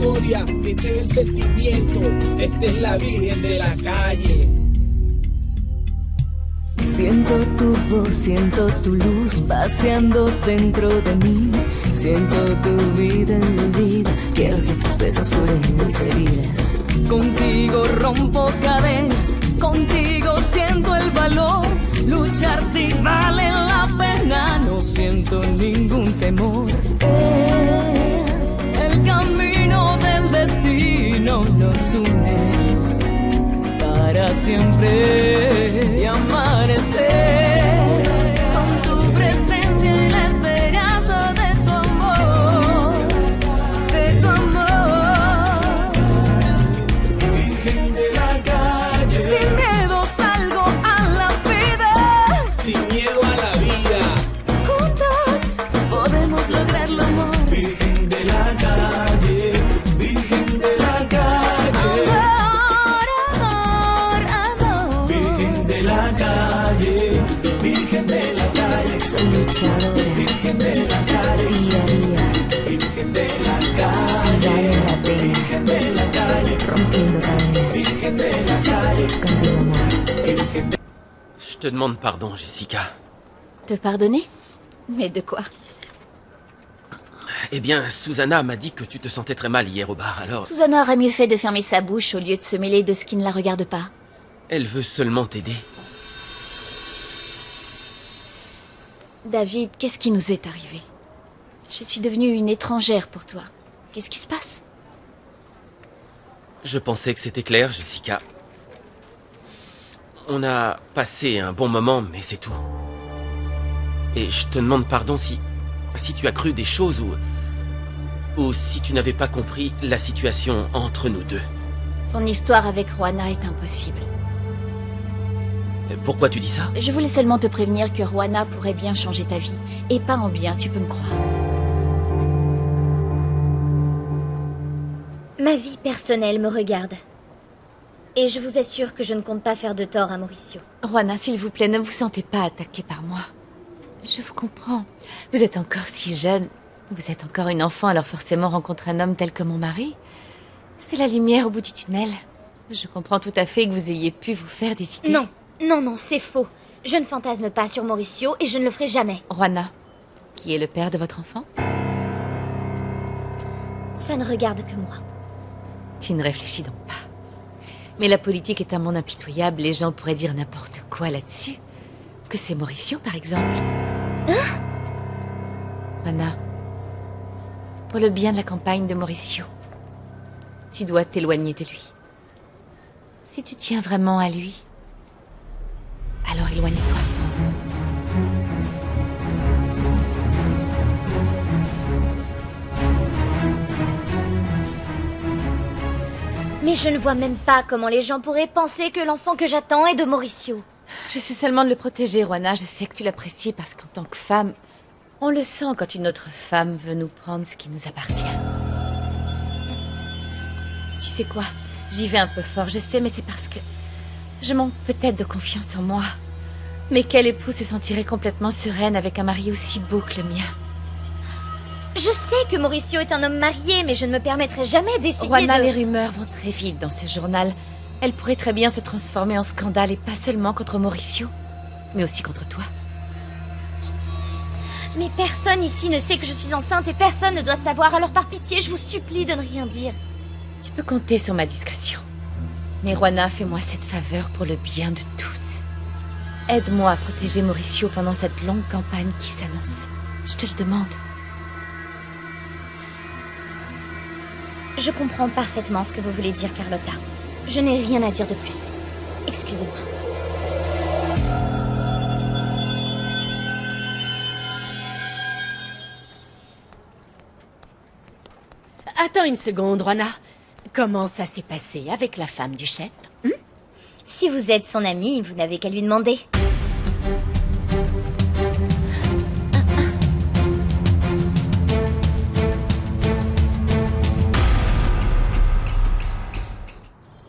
historia, este es el sentimiento, esta es la Virgen de la calle. Siento tu voz, siento tu luz paseando dentro de mí. Siento tu vida en mi vida, quiero que tus besos curen mis heridas. Contigo rompo cadenas, contigo siento el valor. Luchar si vale la pena, no siento ningún temor. El camino del destino nos une para siempre y amanecer con tu presencia y la esperanza de tu amor, de tu amor. Virgen de la calle, Sin miedo salgo a la vida, sin miedo a la vida. juntos podemos lograrlo, amor. Virgen de la calle, Virgen de la calle. Amor, amor. Virgen de la calle, Virgen de la calle. Soy luchadora, Virgen de la calle, día a día, Virgen de la si calle, vale la pena, Virgen de la calle, rompiendo cadenas, Virgen de la calle, contigo, amor. Virgen de Je te demande pardon, Jessica. Te pardonner? Mais de quoi? Eh bien, Susanna m'a dit que tu te sentais très mal hier au bar, alors Susanna aurait mieux fait de fermer sa bouche au lieu de se mêler de ce qui ne la regarde pas. elle veut seulement t'aider. David, qu'est-ce qui nous est arrivé? Je suis devenue une étrangère pour toi. Qu'est-ce qui se passe? Je pensais que c'était clair, Jessica. On a passé un bon moment, mais c'est tout. Et je te demande pardon si tu as cru des choses ou si tu n'avais pas compris la situation entre nous deux. Ton histoire avec Juana est impossible. Pourquoi tu dis ça? Je voulais seulement te prévenir que Juana pourrait bien changer ta vie. Et pas en bien, tu peux me croire. Ma vie personnelle me regarde. Et je vous assure que je ne compte pas faire de tort à Mauricio. Juana, s'il vous plaît, ne vous sentez pas attaquée par moi. Je vous comprends. Vous êtes encore si jeune. Vous êtes encore une enfant, alors forcément rencontrer un homme tel que mon mari. C'est la lumière au bout du tunnel. Je comprends tout à fait que vous ayez pu vous faire des idées. Non, non, non, c'est faux. Je ne fantasme pas sur Mauricio et je ne le ferai jamais. Juana, qui est le père de votre enfant? Ça ne regarde que moi. Tu ne réfléchis donc pas. Mais la politique est un monde impitoyable, les gens pourraient dire n'importe quoi là-dessus. Que c'est Mauricio, par exemple. Hein? Juana, pour le bien de la campagne de Mauricio, tu dois t'éloigner de lui. Si tu tiens vraiment à lui, alors éloigne-toi. Mais je ne vois même pas comment les gens pourraient penser que l'enfant que j'attends est de Mauricio. J'essaie seulement de le protéger, Juana. Je sais que tu l'apprécies parce qu'en tant que femme, on le sent quand une autre femme veut nous prendre ce qui nous appartient. Tu sais quoi? J'y vais un peu fort, je sais, mais c'est parce que je manque peut-être de confiance en moi. Mais quelle épouse se sentirait complètement sereine avec un mari aussi beau que le mien? Je sais que Mauricio est un homme marié, mais je ne me permettrai jamais d'essayer Juana, de... les rumeurs vont très vite dans ce journal. Elle pourrait très bien se transformer en scandale, et pas seulement contre Mauricio, mais aussi contre toi. Mais personne ici ne sait que je suis enceinte et personne ne doit savoir, alors par pitié, je vous supplie de ne rien dire. Tu peux compter sur ma discrétion. Mais Juana, fais-moi cette faveur pour le bien de tous. Aide-moi à protéger Mauricio pendant cette longue campagne qui s'annonce. Je te le demande. Je comprends parfaitement ce que vous voulez dire, Carlotta. Je n'ai rien à dire de plus. Excusez-moi. Attends une seconde, Juana. Comment ça s'est passé avec la femme du chef? Si vous êtes son amie, vous n'avez qu'à lui demander.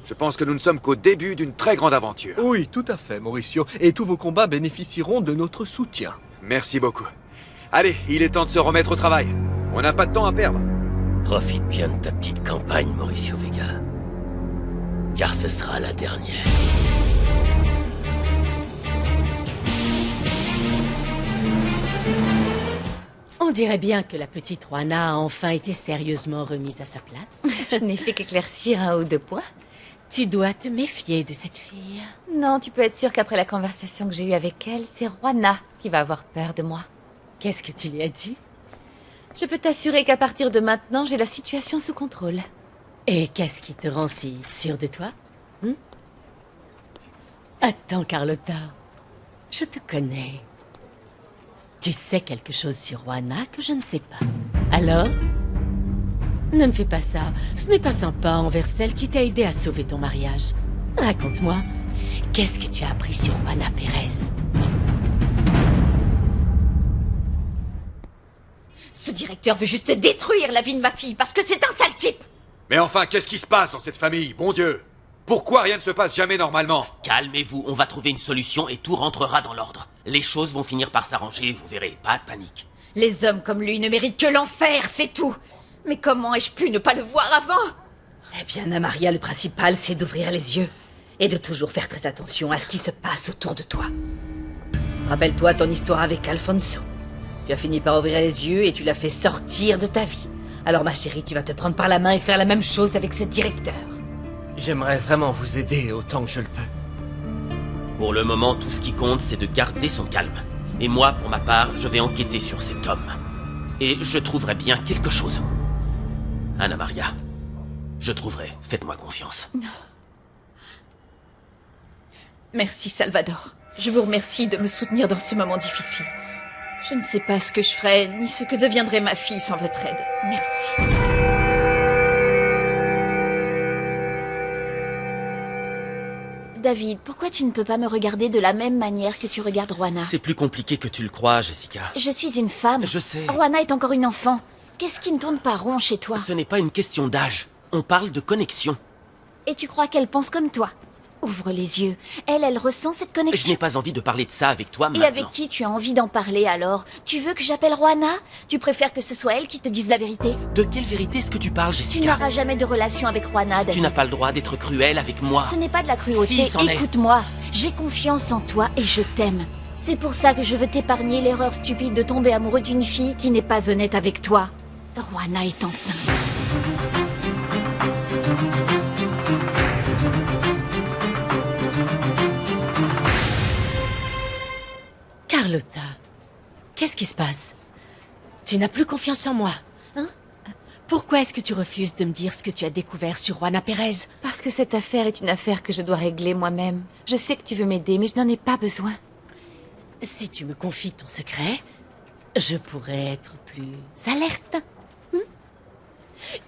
Je pense que nous ne sommes qu'au début d'une très grande aventure. Oui, tout à fait, Mauricio. Et tous vos combats bénéficieront de notre soutien. Merci beaucoup. Allez, il est temps de se remettre au travail. On n'a pas de temps à perdre. Profite bien de ta petite campagne, Mauricio Vega. Car ce sera la dernière. On dirait bien que la petite Juana a enfin été sérieusement remise à sa place. Je n'ai fait qu'éclaircir un ou deux points. Tu dois te méfier de cette fille. Non, tu peux être sûr qu'après la conversation que j'ai eue avec elle, c'est Juana qui va avoir peur de moi. Qu'est-ce que tu lui as dit? Je peux t'assurer qu'à partir de maintenant, j'ai la situation sous contrôle. Et qu'est-ce qui te rend si sûre de toi? Attends, Carlotta. Je te connais. Tu sais quelque chose sur Juana que je ne sais pas. Alors? Ne me fais pas ça. Ce n'est pas sympa envers celle qui t'a aidé à sauver ton mariage. Raconte-moi, qu'est-ce que tu as appris sur Juana Pérez? Ce directeur veut juste détruire la vie de ma fille parce que c'est un sale type. Mais enfin, qu'est-ce qui se passe dans cette famille, bon Dieu? Pourquoi rien ne se passe jamais normalement? Calmez-vous, on va trouver une solution et tout rentrera dans l'ordre. Les choses vont finir par s'arranger, vous verrez, pas de panique. Les hommes comme lui ne méritent que l'enfer, c'est tout. Mais comment ai-je pu ne pas le voir avant? Eh bien, Namaria, le principal, c'est d'ouvrir les yeux et de toujours faire très attention à ce qui se passe autour de toi. Rappelle-toi ton histoire avec Alfonso. Tu as fini par ouvrir les yeux et tu l'as fait sortir de ta vie. Alors, ma chérie, tu vas te prendre par la main et faire la même chose avec ce directeur. J'aimerais vraiment vous aider autant que je le peux. Pour le moment, tout ce qui compte, c'est de garder son calme. Et moi, pour ma part, je vais enquêter sur cet homme. Et je trouverai bien quelque chose. Anna Maria, je trouverai. Faites-moi confiance. Merci, Salvador. Je vous remercie de me soutenir dans ce moment difficile. Je ne sais pas ce que je ferais, ni ce que deviendrait ma fille sans votre aide. Merci. David, pourquoi tu ne peux pas me regarder de la même manière que tu regardes Juana? C'est plus compliqué que tu le crois, Jessica. Je suis une femme. Je sais. Juana est encore une enfant. Qu'est-ce qui ne tourne pas rond chez toi? Ce n'est pas une question d'âge. On parle de connexion. Et tu crois qu'elle pense comme toi? Ouvre les yeux. Elle ressent cette Je n'ai connexion. pas envie de parler de ça avec toi Et maintenant. avec qui tu as envie d'en parler alors? Tu veux que j'appelle Juana? Tu préfères que ce soit elle qui te dise la vérité? De quelle vérité est-ce que tu parles, Tu Jessica? n'auras jamais de relation avec Juana, David. Tu n'as pas le droit d'être cruel avec moi. Ce n'est pas de la cruauté. Si, c'en est. Écoute-moi. J'ai confiance en toi et je t'aime. C'est pour ça que je veux t'épargner l'erreur stupide de tomber amoureux d'une fille qui n'est pas honnête avec toi. Juana est enceinte. Carlotta, qu'est-ce qui se passe? Tu n'as plus confiance en moi, hein? Pourquoi est-ce que tu refuses de me dire ce que tu as découvert sur Juana Pérez? Parce que cette affaire est une affaire que je dois régler moi-même. Je sais que tu veux m'aider, mais je n'en ai pas besoin. Si tu me confies ton secret, je pourrais être plus alerte.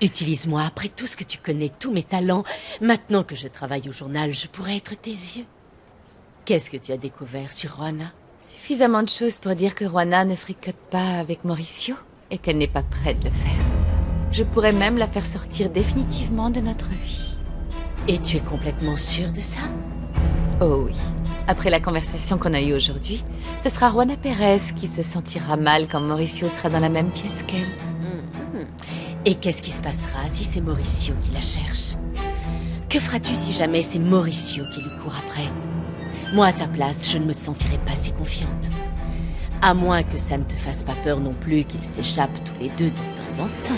Utilise-moi après tout ce que tu connais, tous mes talents. Maintenant que je travaille au journal, je pourrais être tes yeux. Qu'est-ce que tu as découvert sur Juana? Suffisamment de choses pour dire que Juana ne fricote pas avec Mauricio et qu'elle n'est pas prête de le faire. Je pourrais même la faire sortir définitivement de notre vie. Et tu es complètement sûre de ça? Oh oui. Après la conversation qu'on a eue aujourd'hui, ce sera Juana Pérez qui se sentira mal quand Mauricio sera dans la même pièce qu'elle. Et qu'est-ce qui se passera si c'est Mauricio qui la cherche? Que feras-tu si jamais c'est Mauricio qui lui court après? Moi, à ta place, je ne me sentirais pas si confiante. À moins que ça ne te fasse pas peur non plus qu'ils s'échappent tous les deux de temps en temps.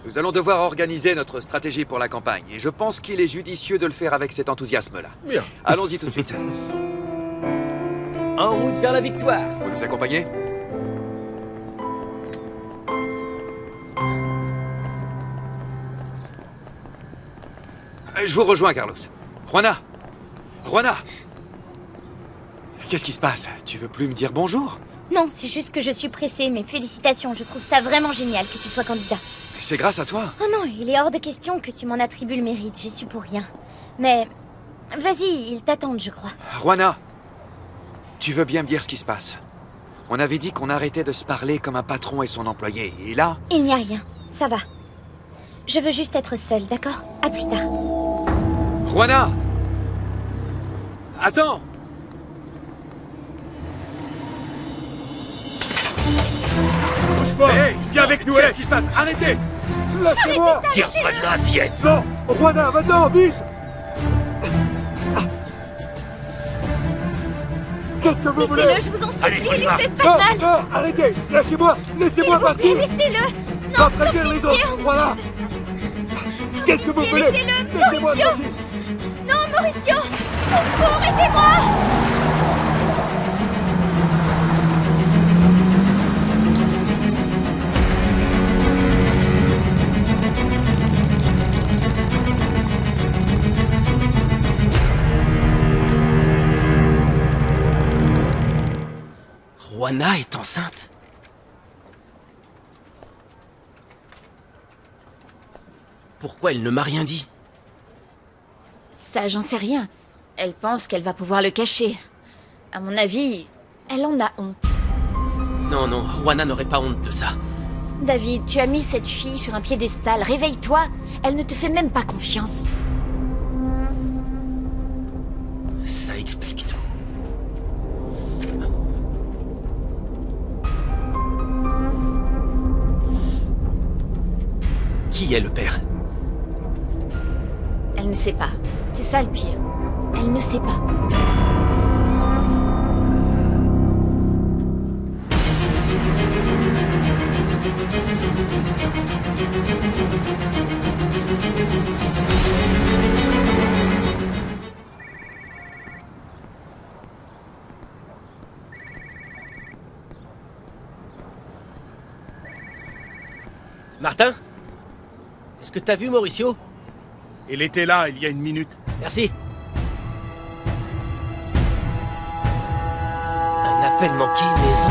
Nous allons devoir organiser notre stratégie pour la campagne, et je pense qu'il est judicieux de le faire avec cet enthousiasme-là. Bien. Allons-y tout de suite. En route vers la victoire. Vous nous accompagnez? Je vous rejoins, Carlos. Juana! Juana! Qu'est-ce qui se passe? Tu veux plus me dire bonjour? Non, c'est juste que je suis pressée, mais félicitations. Je trouve ça vraiment génial que tu sois candidat. C'est grâce à toi. Oh non, il est hors de question que tu m'en attribues le mérite. J'y suis pour rien. Mais vas-y, ils t'attendent, je crois. Juana! Tu veux bien me dire ce qui se passe? On avait dit qu'on arrêtait de se parler comme un patron et son employé, et là... Il n'y a rien. Ça va. Je veux juste être seule, d'accord? À plus tard. Juana! Attends! Hey, viens avec nous, qu'est-ce qui se passe? Arrêtez! Lâchez-moi! Tire Juana, viens! Non! Juana, va-t'en, vite! Qu'est-ce que vous voulez? Laissez-le, je vous en Allez, supplie, lui Juana. faites pas de mal. Non, arrêtez! Lâchez-moi! Laissez-moi partir! Laissez-le. Va prévenir les autres! Voilà! Qu'est-ce que vous voulez? Laissez-le, Laissez-moi Mauricio. tranquille! Non, Mauricio! Au secours, aidez-moi! Juana est enceinte? Pourquoi elle ne m'a rien dit? Ça, j'en sais rien. Elle pense qu'elle va pouvoir le cacher. À mon avis, elle en a honte. Non, non, Juana n'aurait pas honte de ça. David, tu as mis cette fille sur un piédestal. Réveille-toi. Elle ne te fait même pas confiance. Ça explique tout. Qui est le père? Elle ne sait pas. C'est ça le pire. Elle ne sait pas. Martin? Est-ce que t'as vu Mauricio? Il était là il y a une minute. Merci. Un appel manqué, maison.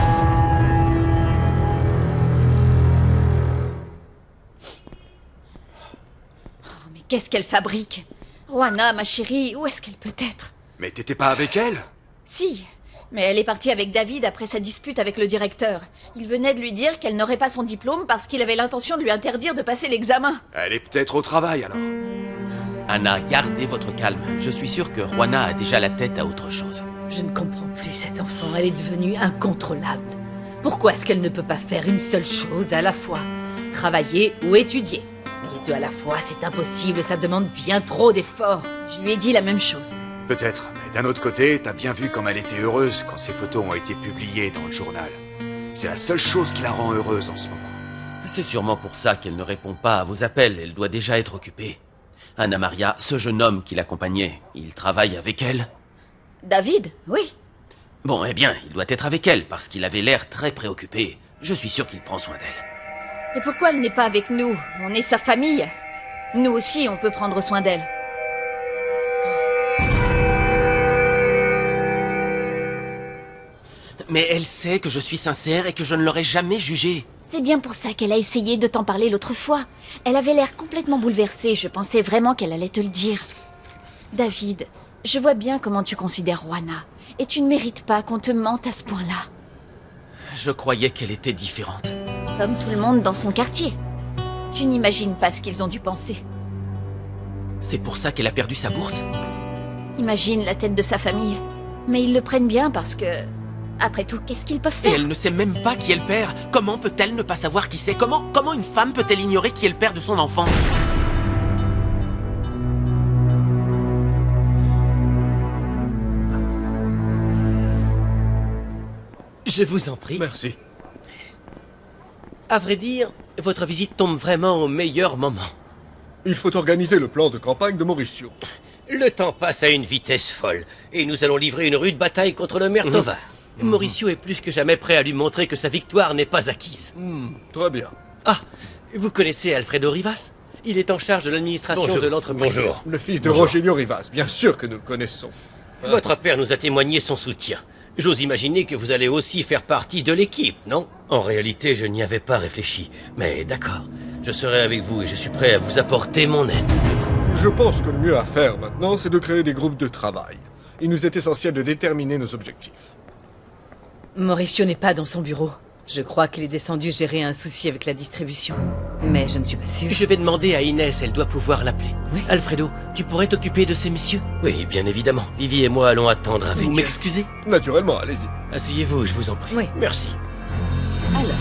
Oh, mais qu'est-ce qu'elle fabrique? Juana, ma chérie, où est-ce qu'elle peut être? Mais t'étais pas avec elle? Si, mais elle est partie avec David après sa dispute avec le directeur. Il venait de lui dire qu'elle n'aurait pas son diplôme parce qu'il avait l'intention de lui interdire de passer l'examen. Elle est peut-être au travail, alors. Anna, gardez votre calme. Je suis sûr que Juana a déjà la tête à autre chose. Je ne comprends plus cette enfant, elle est devenue incontrôlable. Pourquoi est-ce qu'elle ne peut pas faire une seule chose à la fois? Travailler ou étudier? Mais les deux à la fois, c'est impossible, ça demande bien trop d'efforts. Je lui ai dit la même chose. Peut-être, mais d'un autre côté, t'as bien vu comme elle était heureuse quand ces photos ont été publiées dans le journal. C'est la seule chose qui la rend heureuse en ce moment. C'est sûrement pour ça qu'elle ne répond pas à vos appels. Elle doit déjà être occupée. Anna Maria, ce jeune homme qui l'accompagnait, il travaille avec elle? David, oui. Bon, eh bien, il doit être avec elle parce qu'il avait l'air très préoccupé. Je suis sûr qu'il prend soin d'elle. Et pourquoi elle n'est pas avec nous? On est sa famille. Nous aussi, on peut prendre soin d'elle. Mais elle sait que je suis sincère et que je ne l'aurais jamais jugée. C'est bien pour ça qu'elle a essayé de t'en parler l'autre fois. Elle avait l'air complètement bouleversée. Je pensais vraiment qu'elle allait te le dire. David, je vois bien comment tu considères Juana. Et tu ne mérites pas qu'on te mente à ce point-là. Je croyais qu'elle était différente. Comme tout le monde dans son quartier. Tu n'imagines pas ce qu'ils ont dû penser. C'est pour ça qu'elle a perdu sa bourse? Imagine la tête de sa famille. Mais ils le prennent bien parce que... Après tout, qu'est-ce qu'ils peuvent Et faire? elle ne sait même pas qui est le père. Comment peut-elle ne pas savoir qui c'est? Comment une femme peut-elle ignorer qui est le père de son enfant? Je vous en prie. Merci. À vrai dire, votre visite tombe vraiment au meilleur moment. Il faut organiser le plan de campagne de Mauricio. Le temps passe à une vitesse folle, et nous allons livrer une rude bataille contre le maire Tovar. Mauricio est plus que jamais prêt à lui montrer que sa victoire n'est pas acquise. Très bien. Ah, vous connaissez Alfredo Rivas? Il est en charge de l'administration de l'entreprise. Bonjour. Le fils de Rogelio Rivas, bien sûr que nous le connaissons. Votre père nous a témoigné son soutien. J'ose imaginer que vous allez aussi faire partie de l'équipe, non? En réalité, je n'y avais pas réfléchi. Mais d'accord, je serai avec vous et je suis prêt à vous apporter mon aide. Je pense que le mieux à faire maintenant, c'est de créer des groupes de travail. Il nous est essentiel de déterminer nos objectifs. Mauricio n'est pas dans son bureau. Je crois qu'il est descendu gérer un souci avec la distribution. Mais je ne suis pas sûre. Je vais demander à Inès, elle doit pouvoir l'appeler. Oui. Alfredo, tu pourrais t'occuper de ces messieurs? Oui, bien évidemment. Vivi et moi allons attendre avec Vous eux. m'excusez? Naturellement, allez-y. Asseyez-vous, je vous en prie. Oui. Merci. Alors,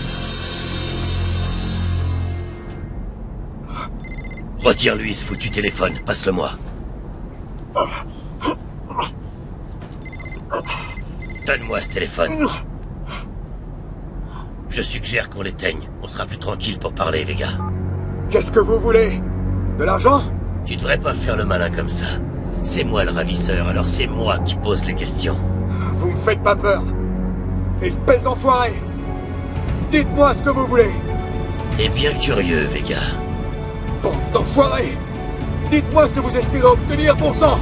Retire-lui ce foutu téléphone, passe-le-moi. Donne-moi ce téléphone. Je suggère qu'on l'éteigne. On sera plus tranquille pour parler, Vega. Qu'est-ce que vous voulez? De l'argent? Tu devrais pas faire le malin comme ça. C'est moi le ravisseur, alors c'est moi qui pose les questions. Vous me faites pas peur. Espèce d'enfoiré! Dites-moi ce que vous voulez! T'es bien curieux, Vega. Bande d'enfoirés! Dites-moi ce que vous espérez obtenir, bon sang!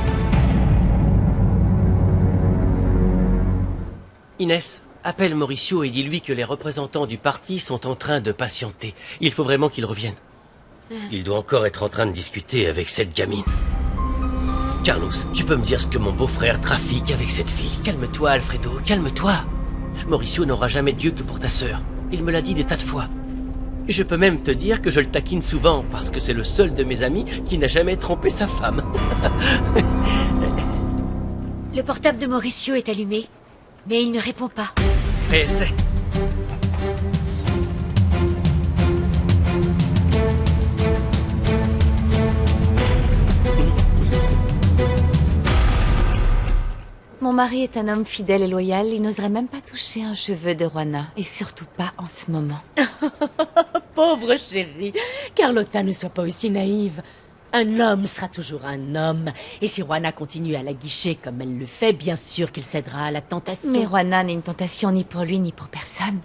Inès, appelle Mauricio et dis-lui que les représentants du parti sont en train de patienter. Il faut vraiment qu'il revienne. Il doit encore être en train de discuter avec cette gamine. Carlos, tu peux me dire ce que mon beau-frère trafique avec cette fille? Calme-toi, Alfredo, calme-toi. Mauricio n'aura jamais Dieu que pour ta sœur. Il me l'a dit des tas de fois. Je peux même te dire que je le taquine souvent parce que c'est le seul de mes amis qui n'a jamais trompé sa femme. Le portable de Mauricio est allumé, mais il ne répond pas. Réessaie. Mon mari est un homme fidèle et loyal. Il n'oserait même pas toucher un cheveu de Juana. Et surtout pas en ce moment. Pauvre chérie. Carlotta, ne sois pas aussi naïve. Un homme sera toujours un homme. Et si Juana continue à la guicher comme elle le fait, bien sûr qu'il cédera à la tentation. Mais Juana n'est une tentation ni pour lui ni pour personne.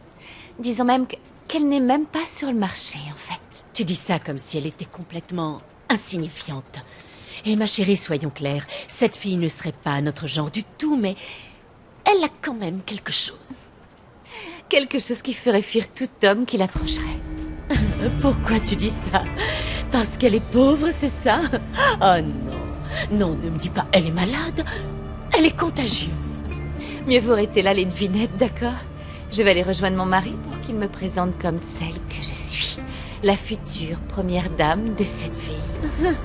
Disons même qu'elle n'est même pas sur le marché, en fait. Tu dis ça comme si elle était complètement insignifiante. Et ma chérie, soyons clairs, cette fille ne serait pas notre genre du tout, mais elle a quand même quelque chose. Quelque chose qui ferait fuir tout homme qui l'approcherait. Pourquoi tu dis ça? Parce qu'elle est pauvre, c'est ça? Oh non. Non, ne me dis pas, elle est malade. Elle est contagieuse. Mieux vaut rester là, les devinettes, d'accord? Je vais aller rejoindre mon mari pour qu'il me présente comme celle que je suis. La future première dame de cette ville.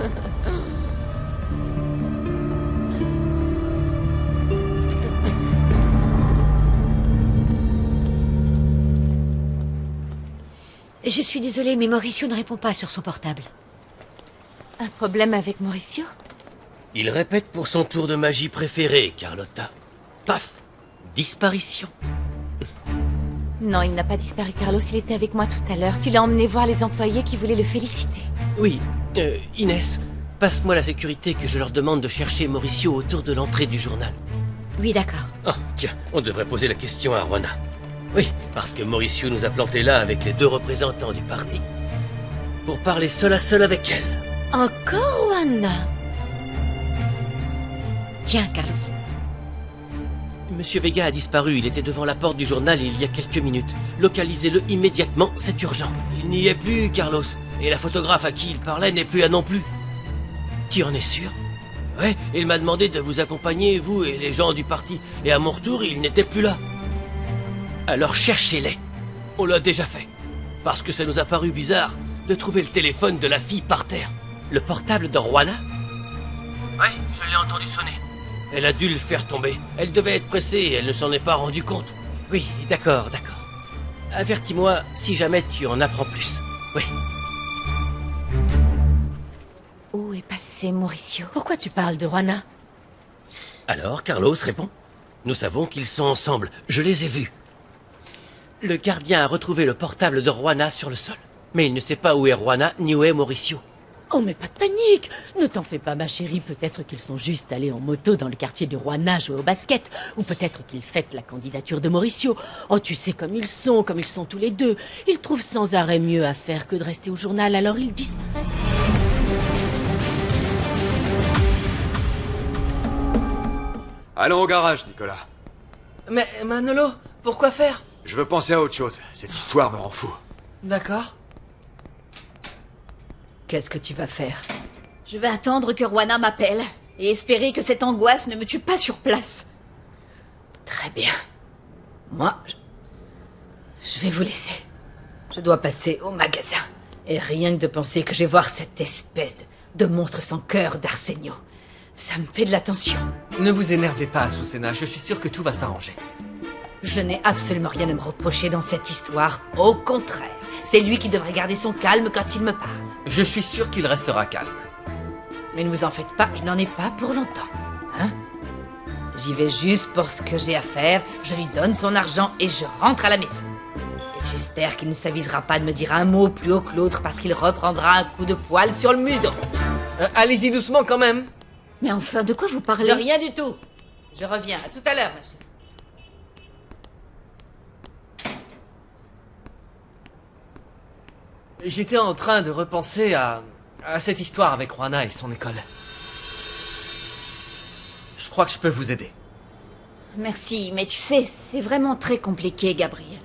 Je suis désolée, mais Mauricio ne répond pas sur son portable. Un problème avec Mauricio? Il répète pour son tour de magie préféré, Carlotta. Paf! Disparition. Non, il n'a pas disparu, Carlos. Il était avec moi tout à l'heure. Tu l'as emmené voir les employés qui voulaient le féliciter. Oui, Inès, passe-moi la sécurité que je leur demande de chercher Mauricio autour de l'entrée du journal. Oui, d'accord. Oh, tiens, on devrait poser la question à Juana. Oui, parce que Mauricio nous a plantés là avec les deux représentants du parti. Pour parler seul à seul avec elle. Encore, Juana? Tiens, Carlos. Monsieur Vega a disparu, il était devant la porte du journal il y a quelques minutes. Localisez-le immédiatement, c'est urgent. Il n'y est plus, Carlos. Et la photographe à qui il parlait n'est plus là non plus. Tu en es sûr? Ouais, il m'a demandé de vous accompagner, vous et les gens du parti. Et à mon retour, il n'était plus là. Alors cherchez-les. On l'a déjà fait. Parce que ça nous a paru bizarre de trouver le téléphone de la fille par terre. Le portable de Juana? Oui, je l'ai entendu sonner. Elle a dû le faire tomber. Elle devait être pressée et elle ne s'en est pas rendue compte. Oui, d'accord, d'accord. Avertis-moi si jamais tu en apprends plus. Oui. Où est passé Mauricio? Pourquoi tu parles de Juana? Alors, Carlos répond. Nous savons qu'ils sont ensemble. Je les ai vus. Le gardien a retrouvé le portable de Juana sur le sol. Mais il ne sait pas où est Juana ni où est Mauricio. Oh, mais pas de panique. Ne t'en fais pas, ma chérie. Peut-être qu'ils sont juste allés en moto dans le quartier de Juana jouer au basket. Ou peut-être qu'ils fêtent la candidature de Mauricio. Oh, tu sais comme ils sont tous les deux. Ils trouvent sans arrêt mieux à faire que de rester au journal, alors ils disparaissent. Allons au garage, Nicolas. Mais Manolo, pourquoi faire? Je veux penser à autre chose. Cette histoire me rend fou. D'accord. Qu'est-ce que tu vas faire? Je vais attendre que Juana m'appelle et espérer que cette angoisse ne me tue pas sur place. Très bien. Moi, Je vais vous laisser. Je dois passer au magasin. Et rien que de penser que je vais voir cette espèce de monstre sans cœur d'Arsenio, ça me fait de la tension. Ne vous énervez pas, Azucena. Je suis sûr que tout va s'arranger. Je n'ai absolument rien à me reprocher dans cette histoire. Au contraire, c'est lui qui devrait garder son calme quand il me parle. Je suis sûr qu'il restera calme. Mais ne vous en faites pas, je n'en ai pas pour longtemps. Hein? J'y vais juste pour ce que j'ai à faire, je lui donne son argent et je rentre à la maison. Et j'espère qu'il ne s'avisera pas de me dire un mot plus haut que l'autre parce qu'il reprendra un coup de poil sur le museau. Allez-y doucement quand même. Mais enfin, de quoi vous parlez? De rien du tout. Je reviens. À tout à l'heure, monsieur. J'étais en train de repenser à cette histoire avec Juana et son école. Je crois que je peux vous aider. Merci, mais tu sais, c'est vraiment très compliqué, Gabriel.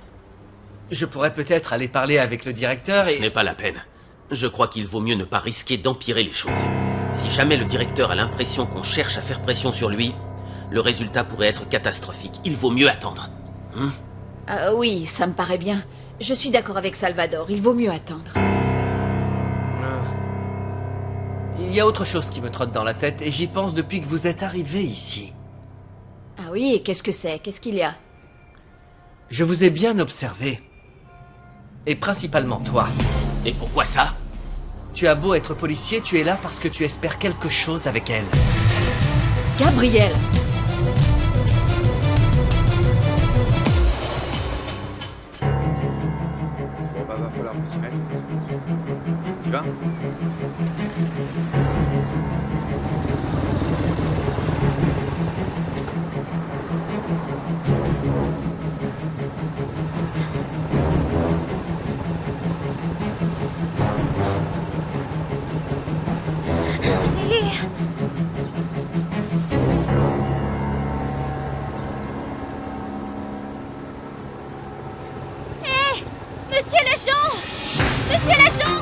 Je pourrais peut-être aller parler avec le directeur et... Ce n'est pas la peine. Je crois qu'il vaut mieux ne pas risquer d'empirer les choses. Si jamais le directeur a l'impression qu'on cherche à faire pression sur lui, le résultat pourrait être catastrophique. Il vaut mieux attendre. Oui, ça me paraît bien. Je suis d'accord avec Salvador, il vaut mieux attendre. Il y a autre chose qui me trotte dans la tête et j'y pense depuis que vous êtes arrivé ici. Ah oui, et qu'est-ce que c'est? Qu'est-ce qu'il y a? Je vous ai bien observé. Et principalement toi. Et pourquoi ça? Tu as beau être policier, tu es là parce que tu espères quelque chose avec elle. Gabriel! Bon bah va falloir s'y mettre. Tu vas? Hé! Monsieur l'agent! Monsieur l'agent!